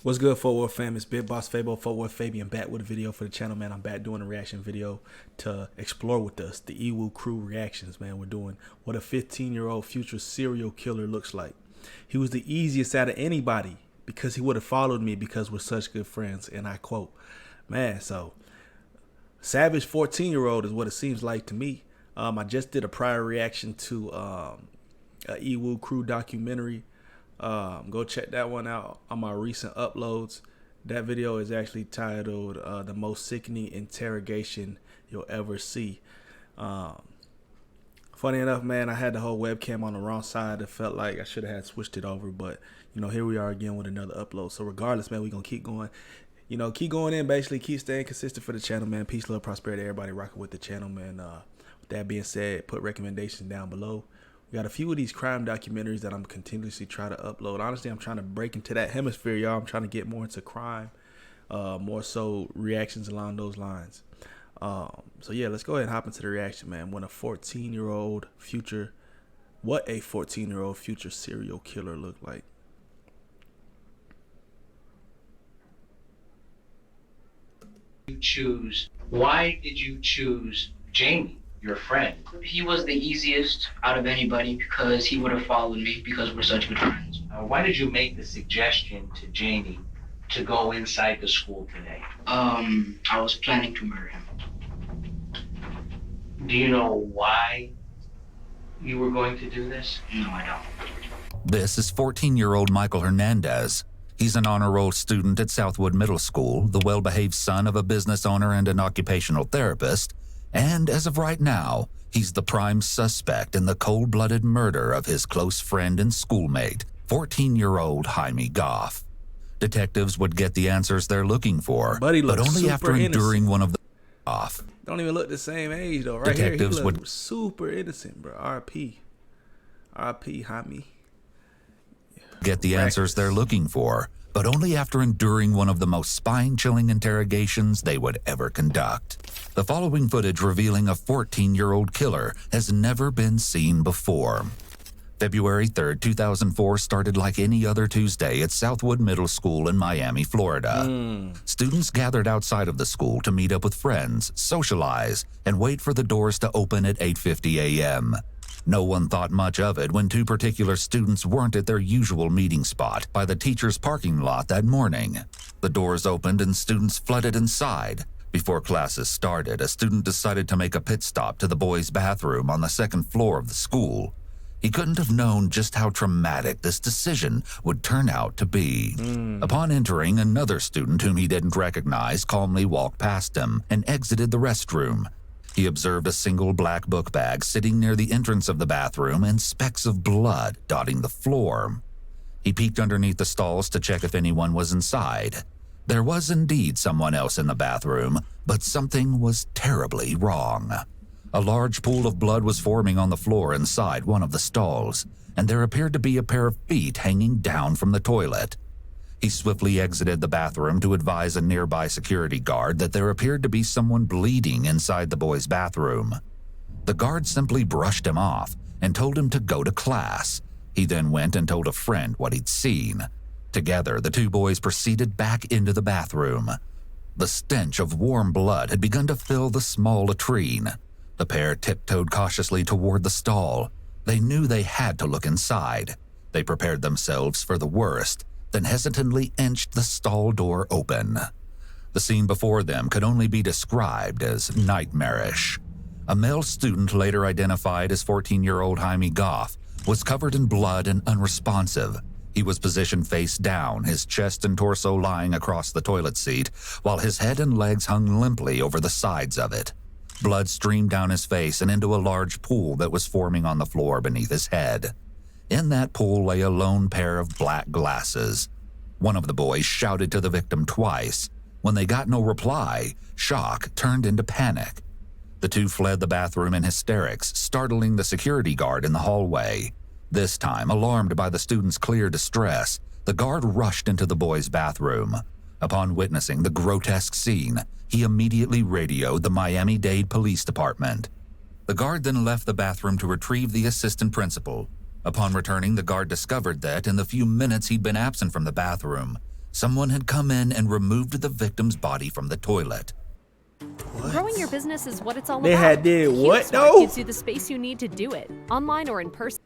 What's good, Fort Worth fam? It's BigBossFabo, FortWorthFabian, back with a video for the channel, man. I'm back doing a reaction video to explore with us the Ewu crew reactions, man. We're doing what a 15-year-old future serial killer looks like. He was the easiest out of anybody because he would have followed me because we're such good friends, and I quote, man, so savage 14-year-old is what it seems like to me. I just did a prior reaction to a Ewu crew documentary. Go check that one out on my recent uploads. That video is actually titled The Most Sickening Interrogation You'll Ever See. Funny enough, man, I had the whole webcam on the wrong side. It felt like I should have had switched it over, but you know, here we are again with another upload. So regardless, man, we're gonna keep going. You know, keep going in, basically keep staying consistent for the channel, man. Peace, love, prosperity, everybody rocking with the channel, man. With that being said, put recommendations down below. We got a few of these crime documentaries that I'm continuously trying to upload. Honestly, I'm trying to break into that hemisphere, y'all. I'm trying to get more into crime, more so reactions along those lines. So yeah, let's go ahead and hop into the reaction, man. What a 14-year-old future serial killer looked like. Why did you choose Jamie, your friend? He was the easiest out of anybody because he would have followed me because we're such good friends. Why did you make the suggestion to Jamie to go inside the school today? I was planning to murder him. Do you know why you were going to do this? No, I don't. This is 14-year-old Michael Hernandez. He's an honor roll student at Southwood Middle School, the well-behaved son of a business owner and an occupational therapist, and as of right now, he's the prime suspect in the cold-blooded murder of his close friend and schoolmate, 14-year-old Jaime Goff. Detectives would get the answers they're looking for, but only after enduring one of the off. Don't even look the same age though. Right Detectives here, he look super innocent, bro. R.P. Jaime. Get the answers they're looking for, but only after enduring one of the most spine-chilling interrogations they would ever conduct. The following footage revealing a 14-year-old killer has never been seen before. February 3rd, 2004 started like any other Tuesday at Southwood Middle School in Miami, Florida. Students gathered outside of the school to meet up with friends, socialize, and wait for the doors to open at 8:50 a.m. No one thought much of it when two particular students weren't at their usual meeting spot by the teacher's parking lot that morning. The doors opened and students flooded inside. Before classes started, a student decided to make a pit stop to the boys' bathroom on the second floor of the school. He couldn't have known just how traumatic this decision would turn out to be. Upon entering, another student whom he didn't recognize calmly walked past him and exited the restroom. He observed a single black book bag sitting near the entrance of the bathroom and specks of blood dotting the floor. He peeked underneath the stalls to check if anyone was inside. There was indeed someone else in the bathroom, but something was terribly wrong. A large pool of blood was forming on the floor inside one of the stalls, and there appeared to be a pair of feet hanging down from the toilet. He swiftly exited the bathroom to advise a nearby security guard that there appeared to be someone bleeding inside the boys' bathroom. The guard simply brushed him off and told him to go to class. He then went and told a friend what he'd seen. Together, the two boys proceeded back into the bathroom. The stench of warm blood had begun to fill the small latrine. The pair tiptoed cautiously toward the stall. They knew they had to look inside. They prepared themselves for the worst, then hesitantly inched the stall door open. The scene before them could only be described as nightmarish. A male student, later identified as 14-year-old Jaime Goff, was covered in blood and unresponsive. He was positioned face down, his chest and torso lying across the toilet seat, while his head and legs hung limply over the sides of it. Blood streamed down his face and into a large pool that was forming on the floor beneath his head. In that pool lay a lone pair of black glasses. One of the boys shouted to the victim twice. When they got no reply, shock turned into panic. The two fled the bathroom in hysterics, startling the security guard in the hallway. This time, alarmed by the students' clear distress, the guard rushed into the boys' bathroom. Upon witnessing the grotesque scene, he immediately radioed the Miami-Dade Police Department. The guard then left the bathroom to retrieve the assistant principal. Upon returning, the guard discovered that, in the few minutes he'd been absent from the bathroom, Someone had come in and removed the victim's body from the toilet. Growing your business is what it's all They about. had did what, QSmart though? gives you the space you need to do it, online or in person.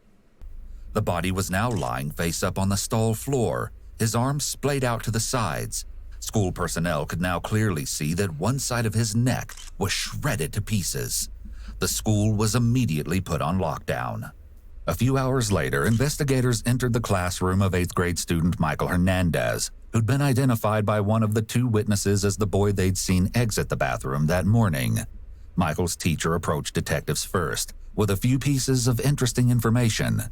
The body was now lying face up on the stall floor, his arms splayed out to the sides. School personnel could now clearly see that one side of his neck was shredded to pieces. The school was immediately put on lockdown. A few hours later, investigators entered the classroom of 8th grade student Michael Hernandez, who'd been identified by one of the 2 witnesses as the boy they'd seen exit the bathroom that morning. Michael's teacher approached detectives first, with a few pieces of interesting information.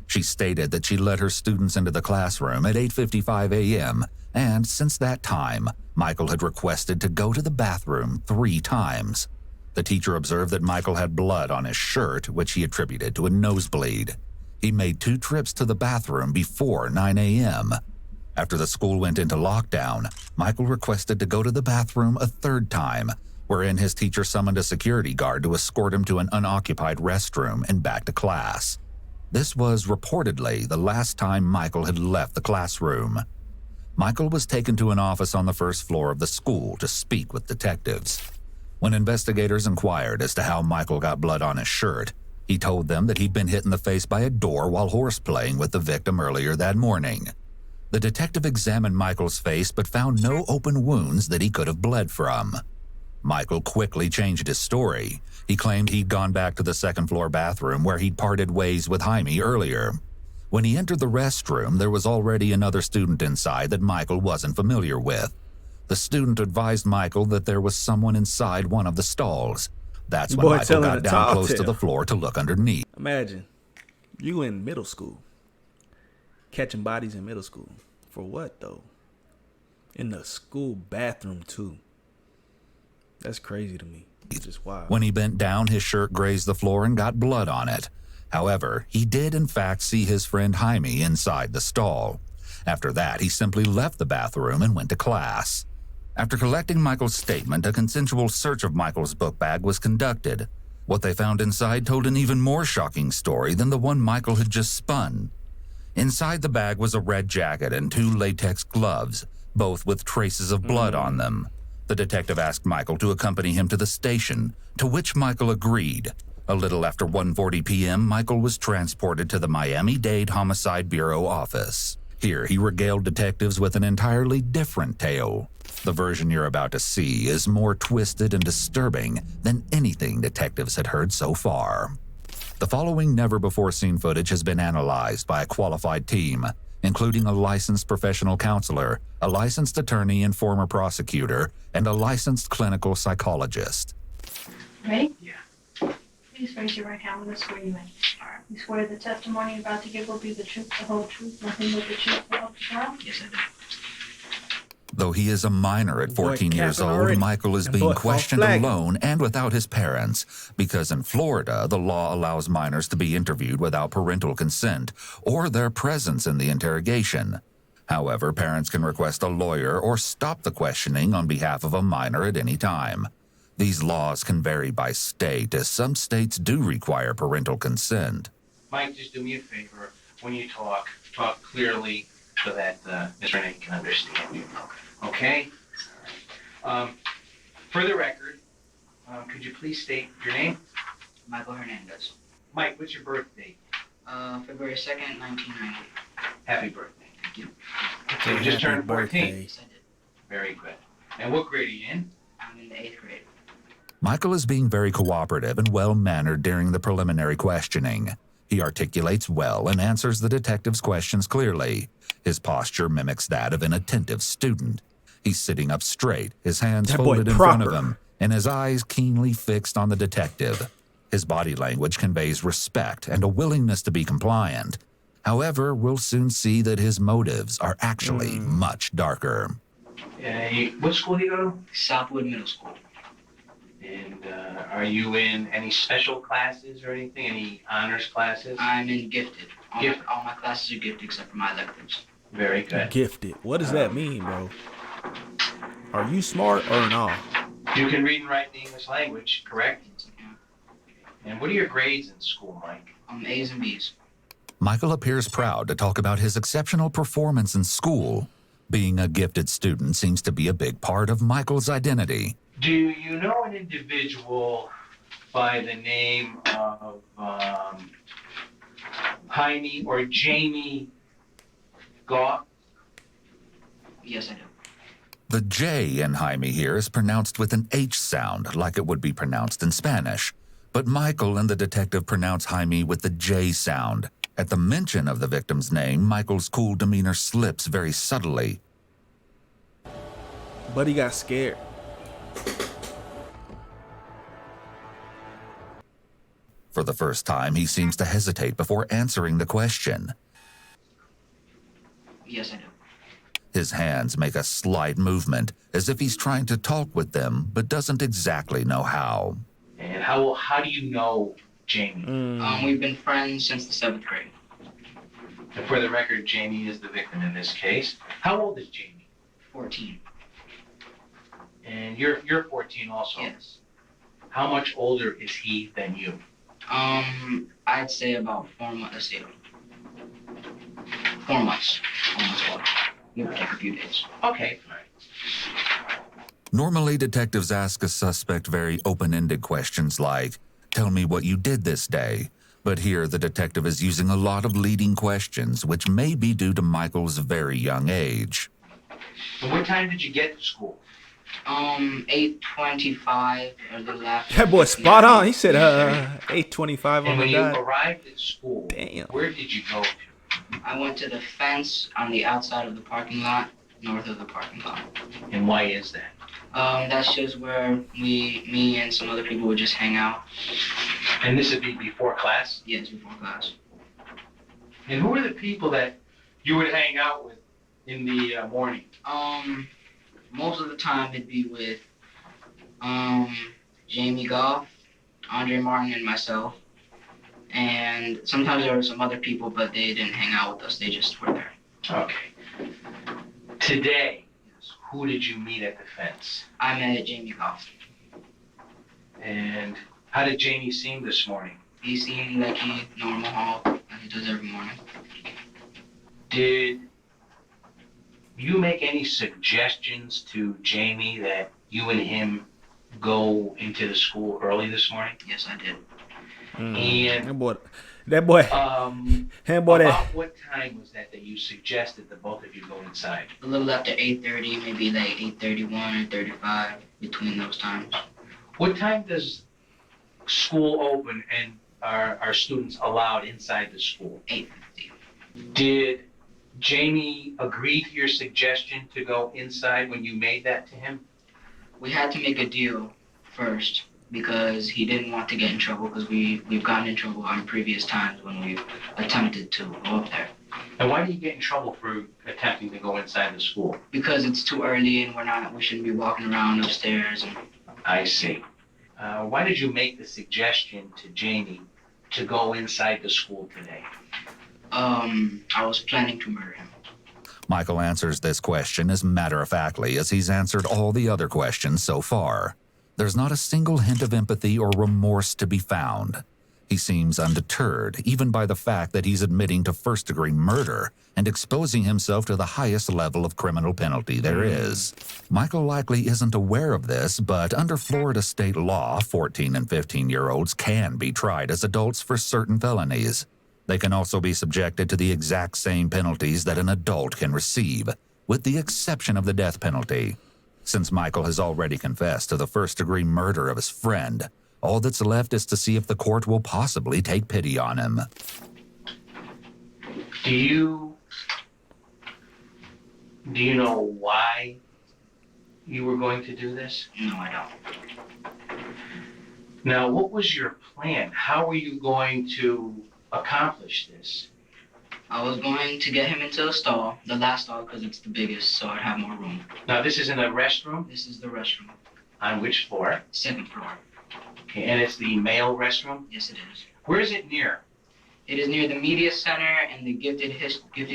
She stated that she let her students into the classroom at 8:55 a.m., and since that time, Michael had requested to go to the bathroom 3 times. The teacher observed that Michael had blood on his shirt, which he attributed to a nosebleed. He made 2 trips to the bathroom before 9 a.m. After the school went into lockdown, Michael requested to go to the bathroom a 3rd time, wherein his teacher summoned a security guard to escort him to an unoccupied restroom and back to class. This was reportedly the last time Michael had left the classroom. Michael was taken to an office on the 1st floor of the school to speak with detectives. When investigators inquired as to how Michael got blood on his shirt, he told them that he'd been hit in the face by a door while horseplaying with the victim earlier that morning. The detective examined Michael's face but found no open wounds that he could have bled from. Michael quickly changed his story. He claimed he'd gone back to the 2nd floor bathroom where he'd parted ways with Jaime earlier. When he entered the restroom, there was already another student inside that Michael wasn't familiar with. The student advised Michael that there was someone inside one of the stalls. That's when Boy, Michael telling got a down tall close to tale. the floor to look underneath. Imagine you in middle school, catching bodies in middle school. For what, though? In the school bathroom, too. That's crazy to me. It's just wild. When he bent down, his shirt grazed the floor and got blood on it. However, he did in fact see his friend Jaime inside the stall. After that, he simply left the bathroom and went to class. After collecting Michael's statement, a consensual search of Michael's book bag was conducted. What they found inside told an even more shocking story than the one Michael had just spun. Inside the bag was a red jacket and 2 latex gloves, both with traces of blood on them. The detective asked Michael to accompany him to the station, to which Michael agreed. A little after 1:40 p.m., Michael was transported to the Miami-Dade Homicide Bureau office. Here, he regaled detectives with an entirely different tale. The version you're about to see is more twisted and disturbing than anything detectives had heard so far. The following never-before-seen footage has been analyzed by a qualified team, including a licensed professional counselor, a licensed attorney and former prosecutor, and a licensed clinical psychologist. Ready? Yeah. Please raise your right hand when I swear you in. You swear the testimony you're about to give will be the truth, the whole truth, nothing but the truth, the whole truth? Yes, I do. Though he is a minor at 14 years capping old, already. Michael is That being boy questioned flagging. alone and without his parents, because in Florida, the law allows minors to be interviewed without parental consent or their presence in the interrogation. However, parents can request a lawyer or stop the questioning on behalf of a minor at any time. These laws can vary by state, as some states do require parental consent. Mike, just do me a favor. When you talk clearly so that Miss Renee can understand you. Okay? For the record, could you please state your name? Michael Hernandez. Mike, what's your birth date? February 2nd, 1990. Happy birthday. Thank you. So you just Happy turned 14. birthday. Yes, I did. Very good. And what grade are you in? I'm in the 8th grade. Michael is being very cooperative and well-mannered during the preliminary questioning. He articulates well and answers the detective's questions clearly. His posture mimics that of an attentive student. He's sitting up straight, his hands That boy folded in front of proper. him, and his eyes keenly fixed on the detective. His body language conveys respect and a willingness to be compliant. However, we'll soon see that his motives are actually much darker. What school do you go to? Southwood Middle School. And are you in any special classes or anything? Any honors classes? I'm in gifted. Gifted. All my classes are gifted except for my electives. Very good. Gifted. What does that mean, bro? Are you smart or not? You can read and write the English language, correct? Yes, I can. And what are your grades in school, Mike? A's and B's. Michael appears proud to talk about his exceptional performance in school. Being a gifted student seems to be a big part of Michael's identity. Do you know an individual by the name of Jaime or Jamie Goff? Yes, I do. The J in Jaime here is pronounced with an H sound, like it would be pronounced in Spanish. But Michael and the detective pronounce Jaime with the J sound. At the mention of the victim's name, Michael's cool demeanor slips very subtly. But he got scared. For the first time, he seems to hesitate before answering the question. Yes, I do. His hands make a slight movement, as if he's trying to talk with them, but doesn't exactly know how. And how do you know Jamie? We've been friends since the 7th grade. And for the record, Jamie is the victim in this case. How old is Jamie? 14. And you're 14 also. Yes. How much older is he than you? I'd say about 4 months. Let's see. 4 months. Almost 4. Give or take a few days. Okay. All right. Normally, detectives ask a suspect very open-ended questions like, "Tell me what you did this day." But here, the detective is using a lot of leading questions, which may be due to Michael's very young age. And what time did you get to school? 8:25 or a little after. That boy spot on. He said 8:25 And on when the you dot. arrived at school, Damn. where did you go to? I went to the fence on the outside of the parking lot, north of the parking lot. And why is that? That's just where me and some other people would just hang out. And this would be before class? Yes, before class. And who were the people that you would hang out with in the morning? Most of the time it'd be with Jamie Goff, Andre Martin, and myself. And sometimes there were some other people, but they didn't hang out with us. They just were there. Okay. Today, who did you meet at the fence? I met Jamie Goff. And how did Jamie seem this morning? He seemed like he normal haul, like he does every morning. Did you make any suggestions to Jamie that you and him go into the school early this morning? Yes, I did. And that boy, about what time was that you suggested that both of you go inside? A little after 8:30, maybe like 8:31 or 35, between those times. What time does school open and are students allowed inside the school? 8:50. Did Jamie agree to your suggestion to go inside when you made that to him? We had to make a deal first because he didn't want to get in trouble because we've gotten in trouble on previous times when we've attempted to go up there. And why do you get in trouble for attempting to go inside the school? Because it's too early and we shouldn't be walking around upstairs. And I see. Why did you make the suggestion to Jamie to go inside the school today? I was planning to murder him. Michael answers this question as matter-of-factly as he's answered all the other questions so far. There's not a single hint of empathy or remorse to be found. He seems undeterred, even by the fact that he's admitting to first-degree murder and exposing himself to the highest level of criminal penalty there is. Michael likely isn't aware of this, but under Florida state law, 14 and 15-year-olds can be tried as adults for certain felonies. They can also be subjected to the exact same penalties that an adult can receive, with the exception of the death penalty. Since Michael has already confessed to the first-degree murder of his friend, all that's left is to see if the court will possibly take pity on him. Do you know why you were going to do this? No, I don't. Now, what was your plan? How were you going to accomplish this? I was going to get him into the stall, the last stall, because it's the biggest, so I'd have more room. Now, this is in a restroom? This is the restroom. On which floor? 2nd floor. Okay, and it's the male restroom? Yes, it is. Where is it near? It is near the media center and the gifted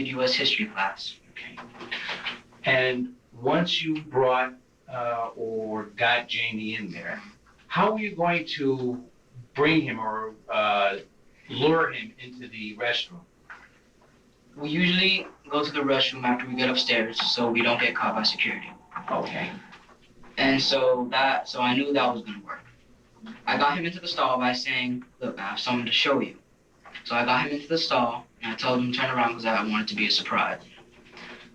U.S. history class. Okay. And once you brought or got Jamie in there, how were you going to bring him or lure him into the restroom? We usually go to the restroom after we get upstairs so we don't get caught by security. Okay. And so I knew that was gonna work. I got him into the stall by saying, look, I have something to show you. So I got him into the stall and I told him to turn around because I wanted it to be a surprise.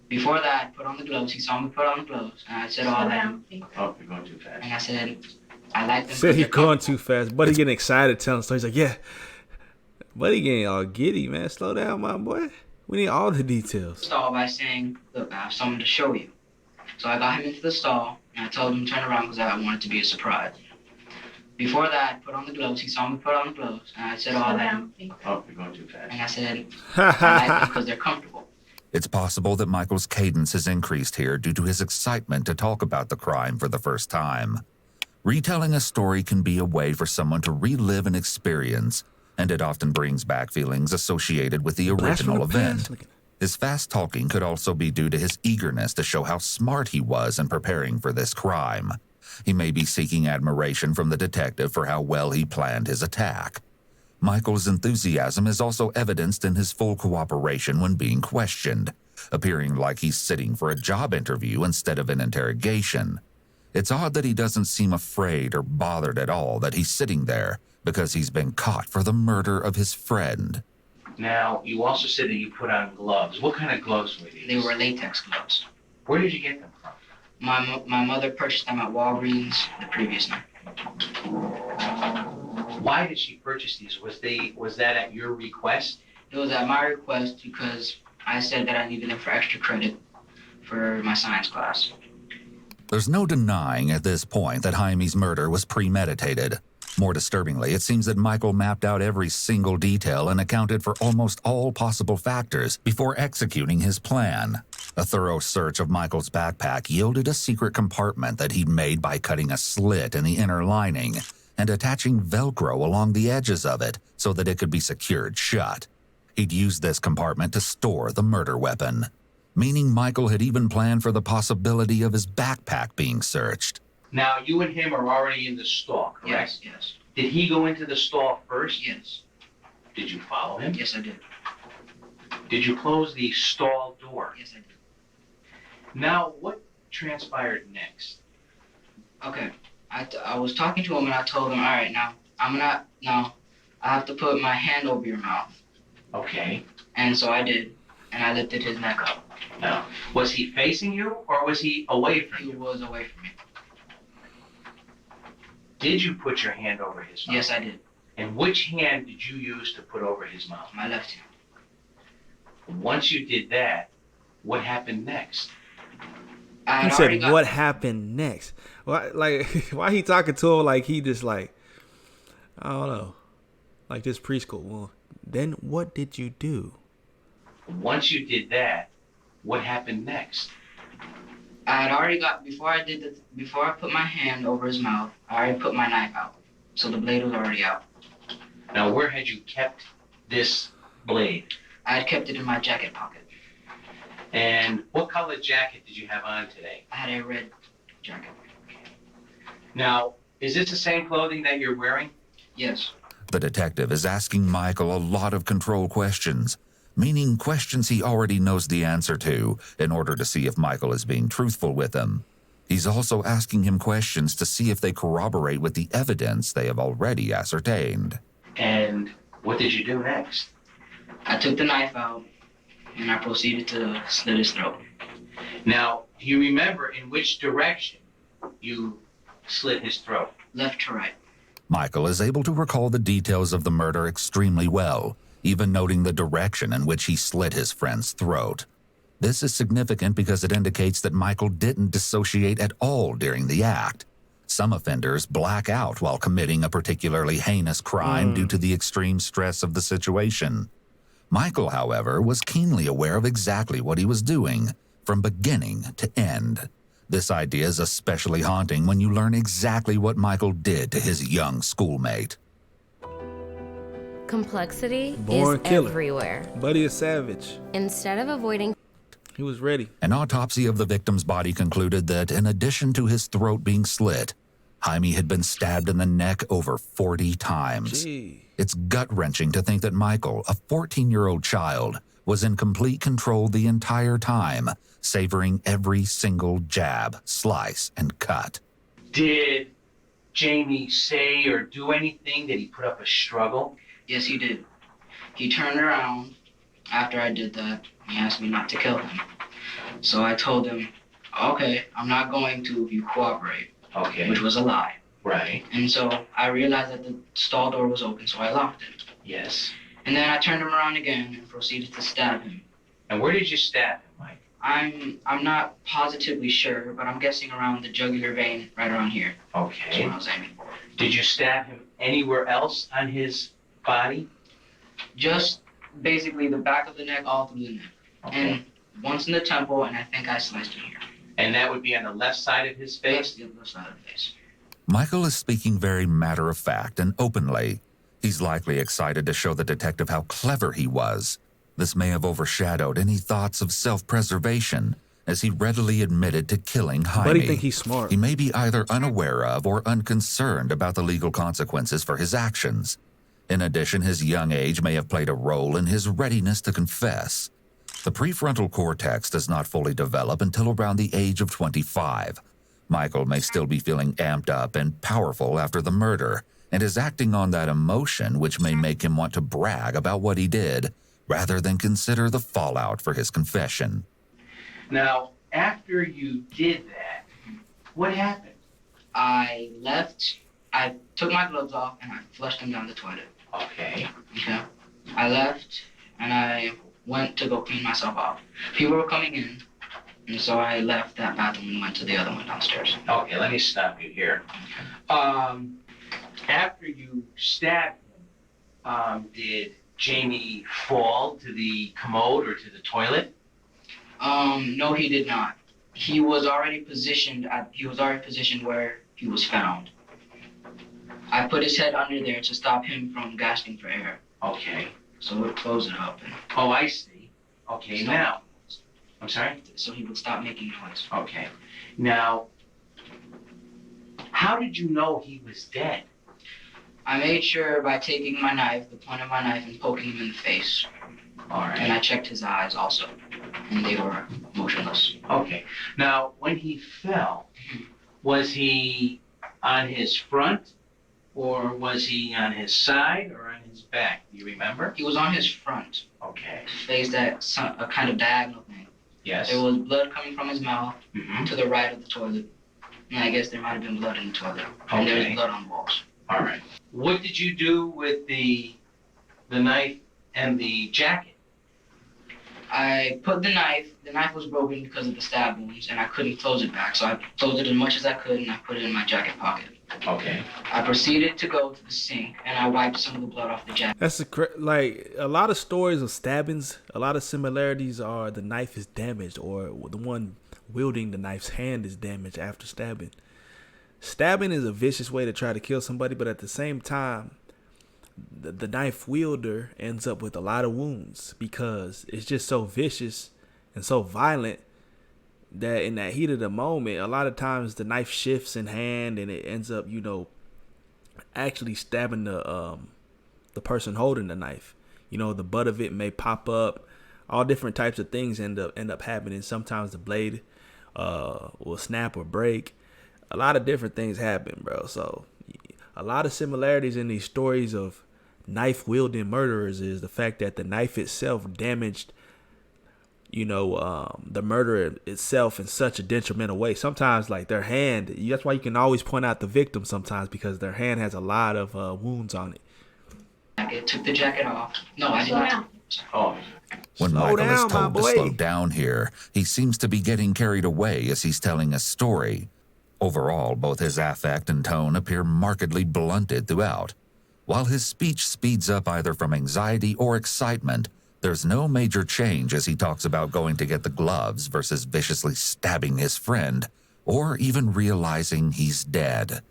Before that, I put on the gloves. He saw me put on the gloves and I said, Slow oh, down, please. Oh, you're going too fast. and I said, I like them. Said he's because they're going too fast. Buddy getting excited telling stories. He's like, yeah. Buddy getting all giddy, man. Slow down, my boy. We need all the details. stall by saying, look, I have something to show you. So I got him into the stall and I told him to turn around because I wanted it to be a surprise. Before that, I put on the gloves. He saw me put on the gloves and I said, oh, I Slow like down, them. please. Oh, you're going too fast. And I said, I like them because they're comfortable. It's possible that Michael's cadence has increased here due to his excitement to talk about the crime for the first time. Retelling a story can be a way for someone to relive an experience, and it often brings back feelings associated with the Blast from original the past. event. His fast talking could also be due to his eagerness to show how smart he was in preparing for this crime. He may be seeking admiration from the detective for how well he planned his attack. Michael's enthusiasm is also evidenced in his full cooperation when being questioned, appearing like he's sitting for a job interview instead of an interrogation. It's odd that he doesn't seem afraid or bothered at all that he's sitting there because he's been caught for the murder of his friend. Now, you also said that you put on gloves. What kind of gloves were these? They were latex gloves. Where did you get them from? My mother purchased them at Walgreens the previous night. Why did she purchase these? Was that at your request? It was at my request because I said that I needed them for extra credit for my science class. There's no denying at this point that Jaime's murder was premeditated. More disturbingly, it seems that Michael mapped out every single detail and accounted for almost all possible factors before executing his plan. A thorough search of Michael's backpack yielded a secret compartment that he'd made by cutting a slit in the inner lining and attaching Velcro along the edges of it so that it could be secured shut. He'd used this compartment to store the murder weapon, meaning Michael had even planned for the possibility of his backpack being searched. Now, you and him are already in the stall, correct? Yes. Did he go into the stall first? Yes. Did you follow him? Yes, I did. Did you close the stall door? Yes, I did. Now, what transpired next? Okay. I was talking to him and I told him, all right, now I have to put my hand over your mouth. Okay. And so I did, and I lifted his neck up. Now, was he facing you or was he away from He you? was away from me. Did you put your hand over his mouth? Yes, I did. And which hand did you use to put over his mouth? My left hand. Once you did that, what happened next? I He had already said, got- what happened next? Why he talking to him like he just like, I don't know, like this preschool. Well, then what did you do? Once you did that, what happened next? I had already got before I put my hand over his mouth. I already put my knife out, so the blade was already out. Now, where had you kept this blade? I had kept it in my jacket pocket. And what color jacket did you have on today? I had a red jacket. Now, is this the same clothing that you're wearing? Yes. The detective is asking Michael a lot of control questions, meaning questions he already knows the answer to in order to see if Michael is being truthful with him. He's also asking him questions to see if they corroborate with the evidence they have already ascertained. And what did you do next? I took the knife out and I proceeded to slit his throat. Now, do you remember in which direction you slit his throat? Left to right. Michael is able to recall the details of the murder extremely well, even noting the direction in which he slit his friend's throat. This is significant because it indicates that Michael didn't dissociate at all during the act. Some offenders black out while committing a particularly heinous crime due to the extreme stress of the situation. Michael, however, was keenly aware of exactly what he was doing, from beginning to end. This idea is especially haunting when you learn exactly what Michael did to his young schoolmate. Complexity Born is killer. everywhere. Buddy is savage. Instead of avoiding He was ready. An autopsy of the victim's body concluded that, in addition to his throat being slit, Jaime had been stabbed in the neck over 40 times. Gee. It's gut-wrenching to think that Michael, a 14-year-old child, was in complete control the entire time, savoring every single jab, slice, and cut. Did Jamie say or do anything? Did he put up a struggle? Yes, he did. He turned around after I did that. He asked me not to kill him. So I told him, okay, I'm not going to if you cooperate. Okay. Which was a lie. Right. And so I realized that the stall door was open, so I locked it. Yes. And then I turned him around again and proceeded to stab him. And where did you stab him, Mike? I'm not positively sure, but I'm guessing around the jugular vein right around here. That's Okay. what I was aiming for. Did you stab him anywhere else on his body? Just basically the back of the neck, all through the neck. Okay. And once in the temple, and I think I sliced him here. And that would be on the left side of his face? The left side of the face. Michael is speaking very matter-of-fact and openly. He's likely excited to show the detective how clever he was. This may have overshadowed any thoughts of self-preservation, as he readily admitted to killing Jaime. But he think he's smart. He may be either unaware of or unconcerned about the legal consequences for his actions. In addition, his young age may have played a role in his readiness to confess. The prefrontal cortex does not fully develop until around the age of 25. Michael may still be feeling amped up and powerful after the murder, and is acting on that emotion which may make him want to brag about what he did, rather than consider the fallout for his confession. Now, after you did that, what happened? I left, I took my gloves off, and I flushed them down the toilet. Okay. Okay. I left, and I went to go clean myself off. People were coming in, and so I left that bathroom and went to the other one downstairs. Okay, let me stop you here. After you stabbed him, did Jamie fall to the commode or to the toilet? No, he did not. He was already positioned where he was found. I put his head under there to stop him from gasping for air. Okay. So it would close it up. And Oh, I see. Okay, stop. now. I'm sorry? So he would stop making noise. Okay. Now, how did you know he was dead? I made sure by taking my knife, the point of my knife, and poking him in the face. All And I right. checked his eyes also, and they were motionless. Okay. Now, when he fell, was he on his front, or was he on his side, or on his back? Do you remember? He was on his front, Okay. faced at a kind of diagonal thing. Yes. There was blood coming from his mouth Mm-hmm. to the right of the toilet. And I guess there might have been blood in the toilet. And there was Okay. blood on the walls. All right. What did you do with the knife and the jacket? I put the knife was broken because of the stab wounds, and I couldn't close it back. So I closed it as much as I could, and I put it in my jacket pocket. Okay. I proceeded to go to the sink, and I wiped some of the blood off the jacket. That's like a lot of stories of stabbings. A lot of similarities are the knife is damaged, or the one wielding the knife's hand is damaged after stabbing. Stabbing is a vicious way to try to kill somebody, but at the same time, the knife wielder ends up with a lot of wounds because it's just so vicious and so violent that in that heat of the moment, a lot of times the knife shifts in hand and it ends up, actually stabbing the person holding the knife. The butt of it may pop up. All different types of things end up happening. Sometimes the blade will snap or break. A lot of different things happen, bro. So a lot of similarities in these stories of knife wielding murderers is the fact that the knife itself damaged the murderer itself in such a detrimental way. Sometimes like their hand, that's why you can always point out the victim sometimes, because their hand has a lot of wounds on it. I took the jacket off. No, I did not. Oh. When Slow Michael is down, my told to boy. slow down here, he seems to be getting carried away as he's telling a story. Overall, both his affect and tone appear markedly blunted throughout. While his speech speeds up either from anxiety or excitement, there's no major change as he talks about going to get the gloves versus viciously stabbing his friend, or even realizing he's dead.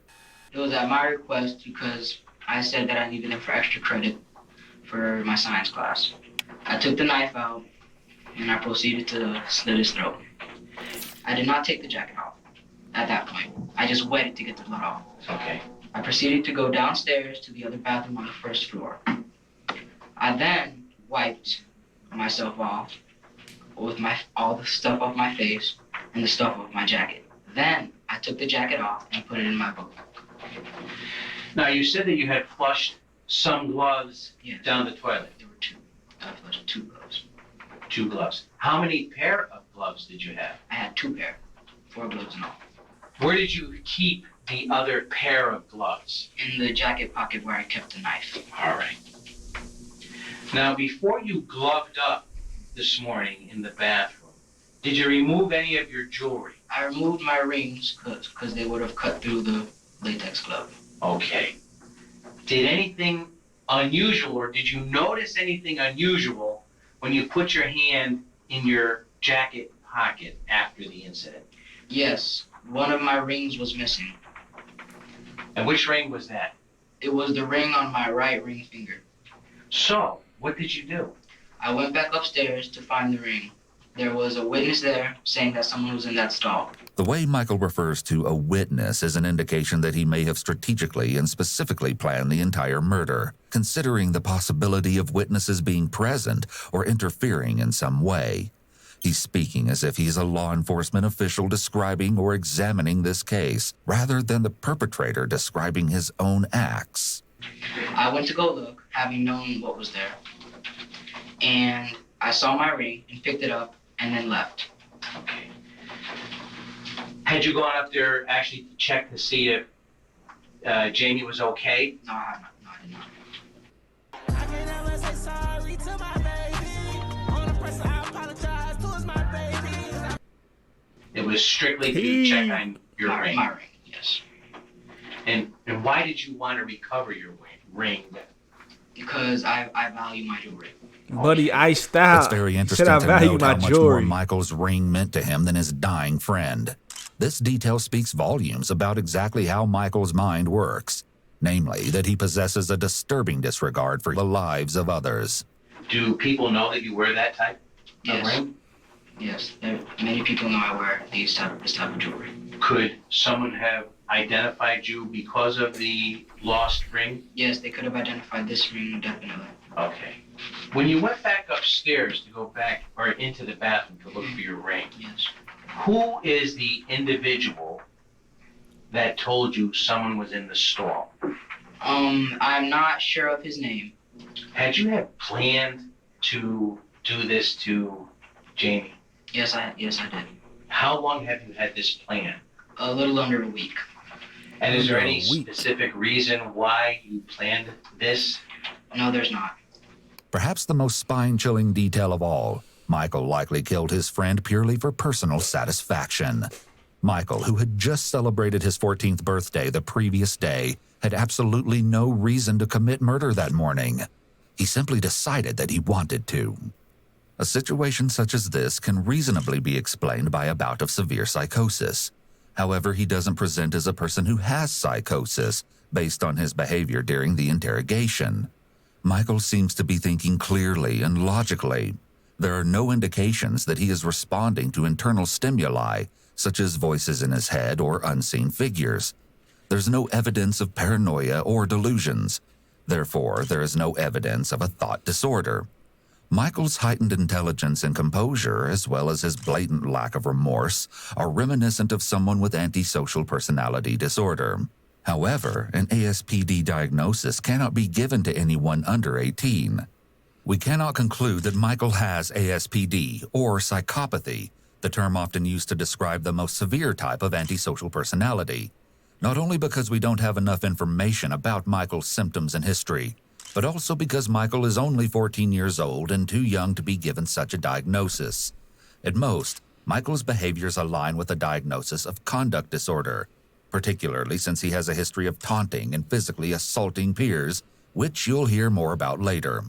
It was at my request because I said that I needed them for extra credit for my science class. I took the knife out and I proceeded to slit his throat. I did not take the jacket off at that point. I just wet it to get the blood off. Okay. I proceeded to go downstairs to the other bathroom on the first floor. I then wiped myself off with all the stuff off my face and the stuff off my jacket. Then I took the jacket off and put it in my book. Now, you said that you had flushed some gloves Yes. down the toilet. There were two. I flushed 2 gloves. 2 gloves. How many pair of gloves did you have? I had 2 pair, 4 gloves in all. Where did you keep the other pair of gloves? In the jacket pocket where I kept the knife. All right. Now, before you gloved up this morning in the bathroom, did you remove any of your jewelry? I removed my rings because they would have cut through the latex glove. Okay. Did anything unusual, or did you notice anything unusual when you put your hand in your jacket pocket after the incident? Yes, one of my rings was missing. And which ring was that? It was the ring on my right ring finger. So, what did you do? I went back upstairs to find the ring. There was a witness there saying that someone was in that stall. The way Michael refers to a witness is an indication that he may have strategically and specifically planned the entire murder, considering the possibility of witnesses being present or interfering in some way. He's speaking as if he's a law enforcement official describing or examining this case, rather than the perpetrator describing his own acts. I went to go look, having known what was there. And I saw my ring and picked it up and then left. Okay. Had you gone up there actually to check to see if Jamie was okay? No, I have not. No, I did not. I can never say sorry to my baby. Only person I apologize to is my baby. It was strictly to check on your ring. My ring, yes. And why did you want to recover your ring? Because I value my jewelry. Buddy iced out. It's very He interesting said I to value note my how much more jewelry. Michael's ring meant to him than his dying friend. This detail speaks volumes about exactly how Michael's mind works, namely that he possesses a disturbing disregard for the lives of others. Do people know that you wear that type of ring? Yes. Many people know I wear this type of jewelry. Could someone have identified you because of the lost ring? Yes, they could have identified this ring, definitely. Okay. When you went back upstairs to go back or into the bathroom to look for your ring, Yes. who is the individual that told you someone was in the stall? I'm not sure of his name. Had you had planned to do this to Jamie? Yes, I did. How long have you had this plan? A little under a week. And is there any A week. specific reason why you planned this? No, there's not. Perhaps the most spine-chilling detail of all, Michael likely killed his friend purely for personal satisfaction. Michael, who had just celebrated his 14th birthday the previous day, had absolutely no reason to commit murder that morning. He simply decided that he wanted to. A situation such as this can reasonably be explained by a bout of severe psychosis. However, he doesn't present as a person who has psychosis based on his behavior during the interrogation. Michael seems to be thinking clearly and logically. There are no indications that he is responding to internal stimuli, such as voices in his head or unseen figures. There's no evidence of paranoia or delusions. Therefore, there is no evidence of a thought disorder. Michael's heightened intelligence and composure, as well as his blatant lack of remorse, are reminiscent of someone with antisocial personality disorder. However, an ASPD diagnosis cannot be given to anyone under 18. We cannot conclude that Michael has ASPD or psychopathy, the term often used to describe the most severe type of antisocial personality, not only because we don't have enough information about Michael's symptoms and history, but also because Michael is only 14 years old and too young to be given such a diagnosis. At most, Michael's behaviors align with a diagnosis of conduct disorder, particularly since he has a history of taunting and physically assaulting peers, which you'll hear more about later.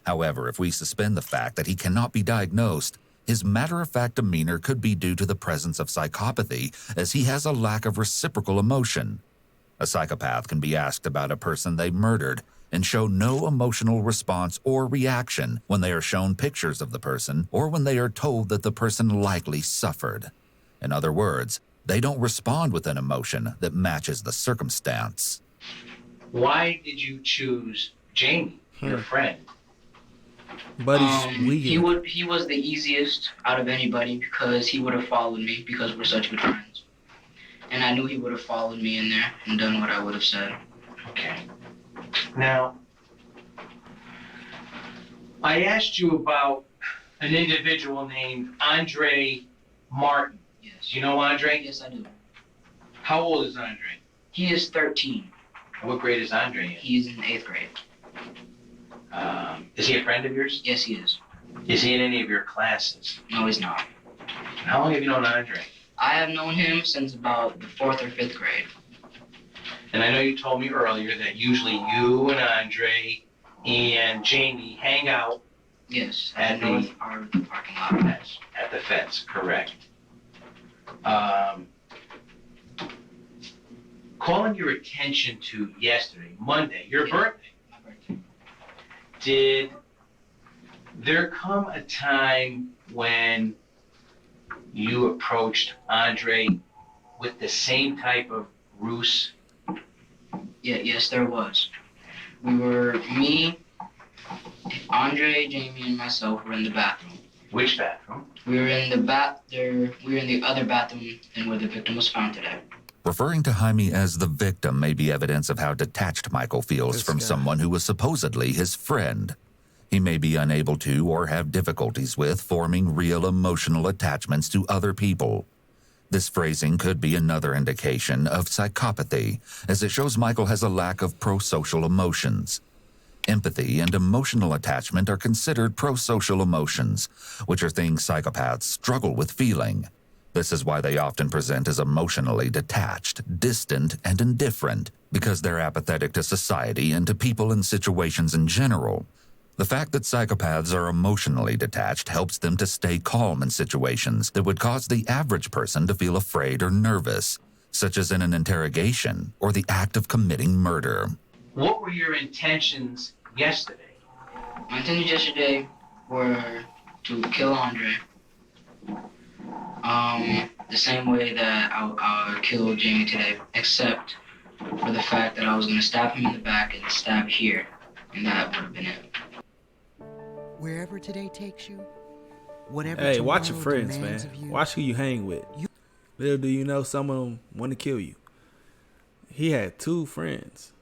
However, if we suspend the fact that he cannot be diagnosed, his matter-of-fact demeanor could be due to the presence of psychopathy, as he has a lack of reciprocal emotion. A psychopath can be asked about a person they murdered and show no emotional response or reaction when they are shown pictures of the person or when they are told that the person likely suffered. In other words, they don't respond with an emotion that matches the circumstance. Why did you choose Jamie, your friend? But he's weak. He was the easiest out of anybody because he would have followed me because we're such good friends. And I knew he would have followed me in there and done what I would have said. Okay. Now, I asked you about an individual named Andre Martin. Yes. Do you know Andre? Yes, I do. How old is Andre? He is 13. What grade is Andre in? He's in 8th grade. Is he a friend of yours? Yes, he is. Is he in any of your classes? No, he's not. How long have you known Andre? I have known him since about the 4th or 5th grade. And I know you told me earlier that usually you and Andre and Jamie hang out. Yes, At at the north part of the parking lot. At the fence, correct. Calling your attention to yesterday, Monday, your birthday. My birthday. Did there come a time when you approached Andre with the same type of ruse? Yeah, yes, there was. We were, me, Andre, Jamie, and myself were in the bathroom. Which bathroom? We were in the other bathroom than where the victim was found today. Referring to Jaime as the victim may be evidence of how detached Michael feels This from guy. someone who was supposedly his friend. He may be unable to or have difficulties with forming real emotional attachments to other people. This phrasing could be another indication of psychopathy, as it shows Michael has a lack of prosocial emotions. Empathy and emotional attachment are considered prosocial emotions, which are things psychopaths struggle with feeling. This is why they often present as emotionally detached, distant, and indifferent, because they're apathetic to society and to people and situations in general. The fact that psychopaths are emotionally detached helps them to stay calm in situations that would cause the average person to feel afraid or nervous, such as in an interrogation or the act of committing murder. What were your intentions yesterday? My intentions yesterday were to kill Andre. The same way that I killed Jamie today, except for the fact that I was going to stab him in the back and stab here, and that would have been it. Wherever today takes you, whatever Hey, watch your tomorrow friends, demands man. of you, Watch who you hang with. Little do you know, some of them want to kill you. He had 2 friends.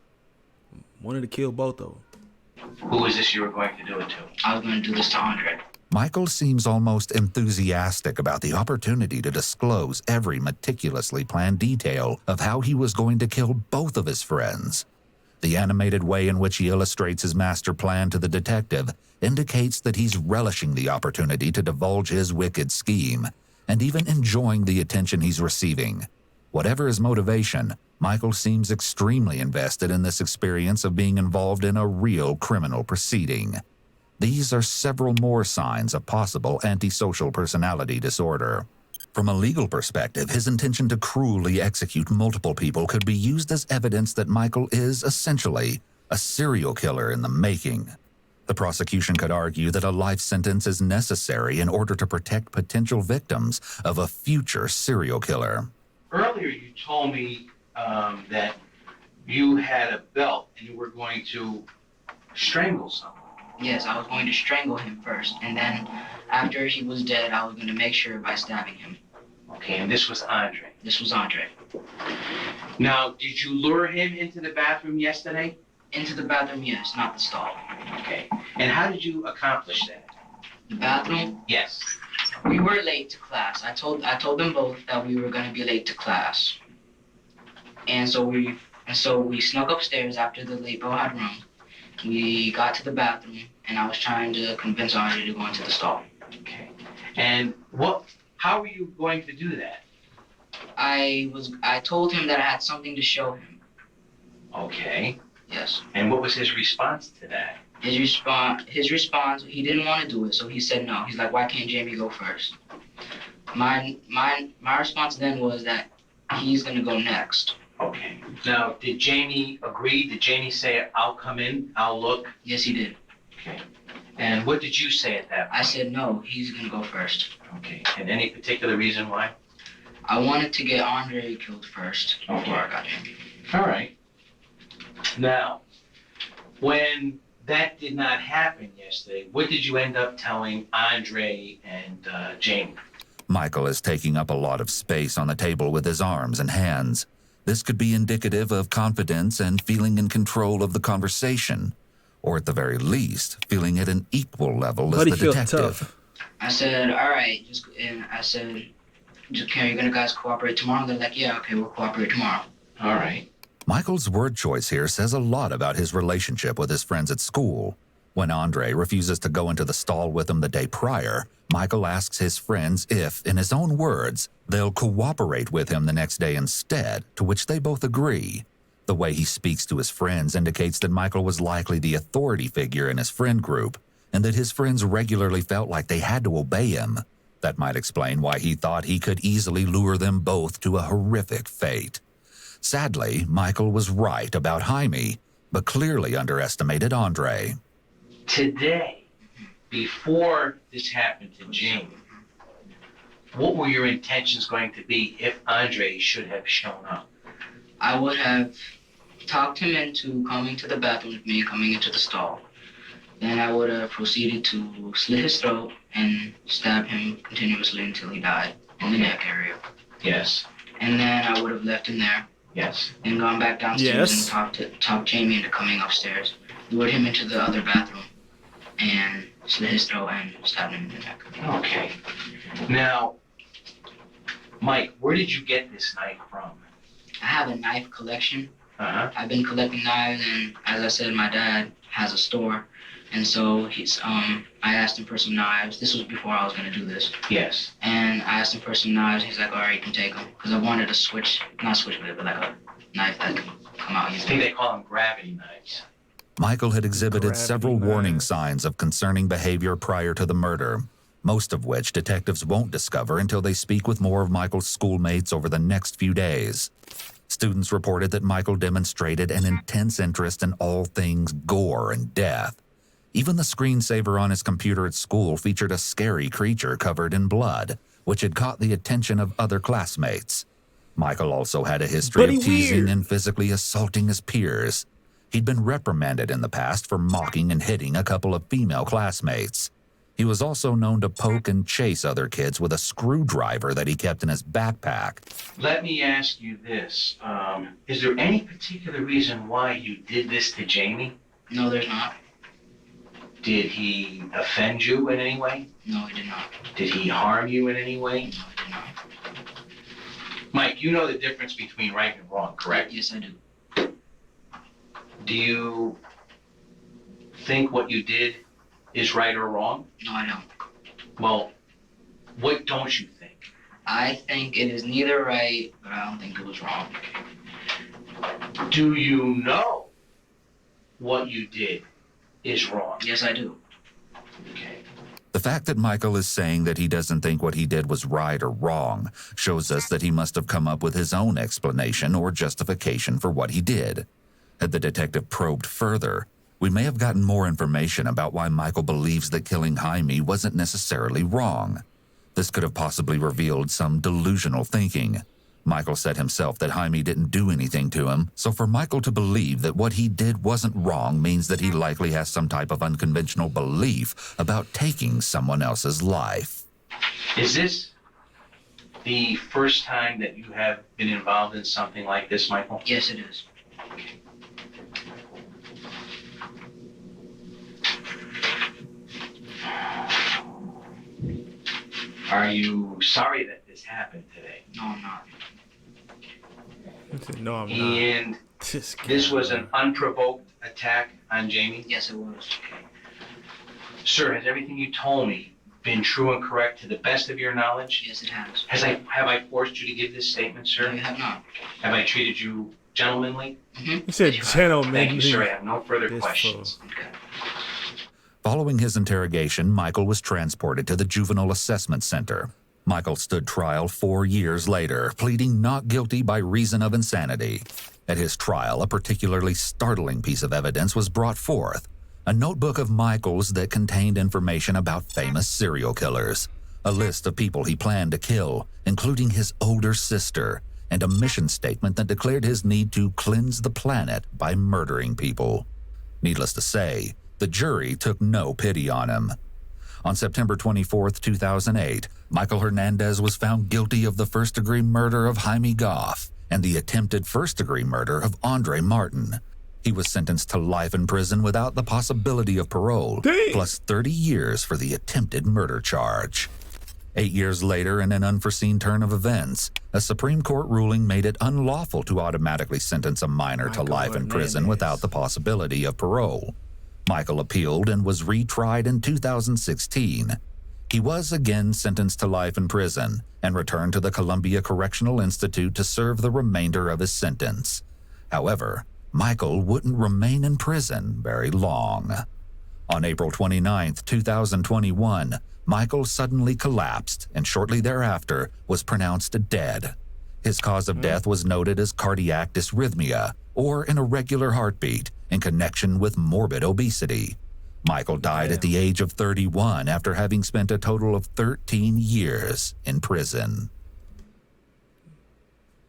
Wanted to kill both of them. Who was this you were going to do it to? I was going to do this to Andre. Michael seems almost enthusiastic about the opportunity to disclose every meticulously planned detail of how he was going to kill both of his friends. The animated way in which he illustrates his master plan to the detective indicates that he's relishing the opportunity to divulge his wicked scheme, and even enjoying the attention he's receiving. Whatever his motivation, Michael seems extremely invested in this experience of being involved in a real criminal proceeding. These are several more signs of possible antisocial personality disorder. From a legal perspective, his intention to cruelly execute multiple people could be used as evidence that Michael is essentially a serial killer in the making. The prosecution could argue that a life sentence is necessary in order to protect potential victims of a future serial killer. Earlier you told me that you had a belt and you were going to strangle someone. Yes, I was going to strangle him first, and then after he was dead, I was going to make sure by stabbing him. Okay, and this was Andre. This was Andre. Now, did you lure him into the bathroom yesterday? Into the bathroom, yes, not the stall. Okay. And how did you accomplish that? The bathroom? Yes. We were late to class. I told them both that we were going to be late to class. And so we snuck upstairs after the late bell had rung. We got to the bathroom, and I was trying to convince Andre to go into the stall. Okay. And how were you going to do that? I told him that I had something to show him. Okay. Yes. And what was his response to that? His response, he didn't want to do it, so he said no. He's like, why can't Jamie go first? My response then was that he's going to go next. Okay. Now, did Jamie agree? Did Jamie say, I'll come in, I'll look? Yes, he did. Okay. And what did you say at that point? I said no, he's going to go first. Okay. And any particular reason why? I wanted to get Andre killed first before Okay. I got Jamie. All right. Now, when that did not happen yesterday, what did you end up telling Andre and Jamie? Michael is taking up a lot of space on the table with his arms and hands. This could be indicative of confidence and feeling in control of the conversation, or at the very least, feeling at an equal level as Buddy the feels detective. tough. I said, all right, are you gonna guys cooperate tomorrow? They're like, yeah, okay, we'll cooperate tomorrow. All right. Michael's word choice here says a lot about his relationship with his friends at school. When Andre refuses to go into the stall with him the day prior, Michael asks his friends if, in his own words, they'll cooperate with him the next day instead, to which they both agree. The way he speaks to his friends indicates that Michael was likely the authority figure in his friend group, and that his friends regularly felt like they had to obey him. That might explain why he thought he could easily lure them both to a horrific fate. Sadly, Michael was right about Jaime, but clearly underestimated Andre. Today, before this happened to Jamie, what were your intentions going to be if Andre should have shown up? I would have talked him into coming to the bathroom with me, coming into the stall. Then I would have proceeded to slit his throat and stab him continuously until he died in the neck area. Yes. And then I would have left him there. Yes. And gone back downstairs Yes. and talked Jamie into coming upstairs. Lured him into the other bathroom and slit his throat and stabbed him in the neck. Okay. Now, Mike, where did you get this knife from? I have a knife collection. Uh-huh. I've been collecting knives, and as I said, my dad has a store. And so I asked him for some knives. This was before I was going to do this. Yes. And I asked him for some knives. He's like, all right, you can take them. Because I wanted a not switchblade, but like a knife that can come out I think easily. they call them gravity knives. Michael had exhibited Gravity several warning knives. signs of concerning behavior prior to the murder, most of which detectives won't discover until they speak with more of Michael's schoolmates over the next few days. Students reported that Michael demonstrated an intense interest in all things gore and death. Even the screensaver on his computer at school featured a scary creature covered in blood, which had caught the attention of other classmates. Michael also had a history Buddy of teasing weird. and physically assaulting his peers. He'd been reprimanded in the past for mocking and hitting a couple of female classmates. He was also known to poke and chase other kids with a screwdriver that he kept in his backpack. Let me ask you this. Is there any particular reason why you did this to Jamie? No, there's not. Did he offend you in any way? No, he did not. Did he harm you in any way? No, he did not. Mike, you know the difference between right and wrong, correct? Yes, I do. Do you think what you did is right or wrong? No, I don't. Well, what don't you think? I think it is neither right, but I don't think it was wrong. Do you know what you did is wrong? Yes, I do. Okay. The fact that Michael is saying that he doesn't think what he did was right or wrong shows us that he must have come up with his own explanation or justification for what he did. Had the detective probed further, we may have gotten more information about why Michael believes that killing Jaime wasn't necessarily wrong. This could have possibly revealed some delusional thinking. Michael said himself that Jaime didn't do anything to him, so for Michael to believe that what he did wasn't wrong means that he likely has some type of unconventional belief about taking someone else's life. Is this the first time that you have been involved in something like this, Michael? Yes, it is. Are you sorry that this happened today? No, I'm not. No, I'm not. And This guy. this was an unprovoked attack on Jamie? Yes, it was. Sir, has everything you told me been true and correct to the best of your knowledge? Yes, it has. Have I forced you to give this statement, No, sir? you have not. Have I treated you gentlemanly? He said gentleman. Thank you, sir. I have no further This questions. Okay. Following his interrogation, Michael was transported to the Juvenile Assessment Center. Michael stood trial 4 years later, pleading not guilty by reason of insanity. At his trial, a particularly startling piece of evidence was brought forth, a notebook of Michael's that contained information about famous serial killers, a list of people he planned to kill, including his older sister, and a mission statement that declared his need to cleanse the planet by murdering people. Needless to say, The jury took no pity on him. On September 24, 2008, Michael Hernandez was found guilty of the first-degree murder of Jaime Goff and the attempted first-degree murder of Andre Martin. He was sentenced to life in prison without the possibility of parole, plus 30 years for the attempted murder charge. 8 years later, in an unforeseen turn of events, a Supreme Court ruling made it unlawful to automatically sentence a minor to life in prison without the possibility of parole. Michael appealed and was retried in 2016. He was again sentenced to life in prison and returned to the Columbia Correctional Institute to serve the remainder of his sentence. However, Michael wouldn't remain in prison very long. On April 29, 2021, Michael suddenly collapsed and shortly thereafter was pronounced dead. His cause of death was noted as cardiac dysrhythmia, or an irregular heartbeat in connection with morbid obesity. Michael died at the age of 31 after having spent a total of 13 years in prison.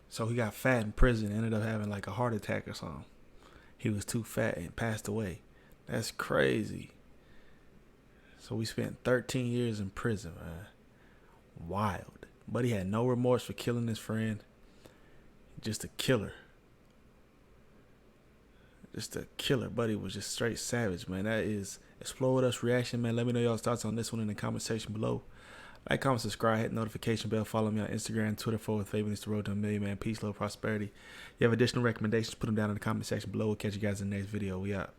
So he got fat in prison, ended up having like a heart attack or something. He was too fat and passed away. That's crazy. So we spent 13 years in prison, man. Wild. But he had no remorse for killing his friend. Just a killer. Just a killer. Buddy was just straight savage, man. That is Explore With Us reaction, man. Let me know y'all's thoughts on this one in the comment section below. Like, comment, subscribe, hit the notification bell. Follow me on Instagram, Twitter, FortWorthFabian. It's the road to 1 million, man. Peace, love, prosperity. You have additional recommendations, put them down in the comment section below. We'll catch you guys in the next video. We out.